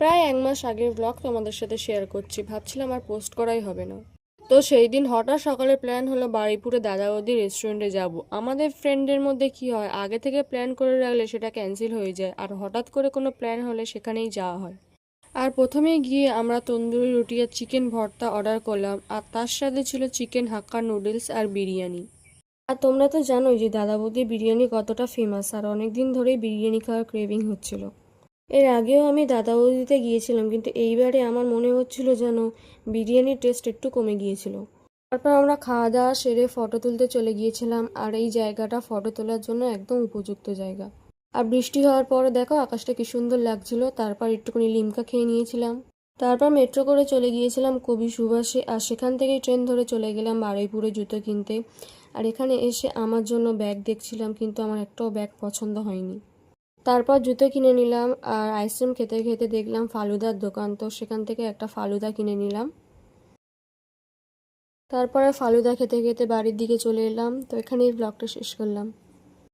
প্রায় 1 মাস আগের ব্লগ তোমাদের সাথে শেয়ার করছি, ভাবছিলাম আর পোস্ট করাই হবে না। তো সেই দিন হঠাৎ সকালে প্ল্যান হলো বারুইপুরে দাদা বৌদির রেস্টুরেন্টে যাব। আমাদের ফ্রেন্ডের মধ্যে কি হয়, আগে থেকে প্ল্যান করে রাখলে সেটা ক্যান্সেল হয়ে যায়, আর হঠাৎ করে কোনো প্ল্যান হলে সেখানেই যাওয়া হয়। আর প্রথমেই গিয়ে আমরা তন্দুরি রুটি আর চিকেন ভর্তা অর্ডার করলাম, আর তার সাথে ছিল চিকেন হাক্কা নুডলস আর বিরিয়ানি। আর তোমরা তো জানোই যে দাদা বৌদির বিরিয়ানি কতটা ফেমাস, আর অনেকদিন ধরেই বিরিয়ানি খাওয়ার ক্রেভিং হচ্ছিল। এর আগেও আমি দাদা বৌদিতে গিয়েছিলাম, কিন্তু এইবারে আমার মনে হচ্ছিল যেন বিরিয়ানির টেস্ট একটু কমে গিয়েছিল। তারপর আমরা খাওয়া দাওয়া সেরে ফটো তুলতে চলে গিয়েছিলাম, আর এই জায়গাটা ফটো তোলার জন্য একদম উপযুক্ত জায়গা। আর বৃষ্টি হওয়ার পরে দেখো আকাশটা কি সুন্দর লাগছিল। তারপর একটুখানি লিমকা খেয়ে নিয়েছিলাম। তারপর মেট্রো করে চলে গিয়েছিলাম কবি সুভাষে, আর সেখান থেকেই ট্রেন ধরে চলে গেলাম বারুইপুরে জুতো কিনতে। আর এখানে এসে আমার জন্য ব্যাগ দেখছিলাম, কিন্তু আমার একটাও ব্যাগ পছন্দ হয়নি। তারপর জুতো কিনে নিলাম, আর আইসক্রিম খেতে খেতে দেখলাম ফালুদার দোকান, তো সেখান থেকে একটা ফালুদা কিনে নিলাম। তারপরে ফালুদা খেতে খেতে বাড়ির দিকে চলে এলাম। তো এখানেই ব্লগটা শেষ করলাম।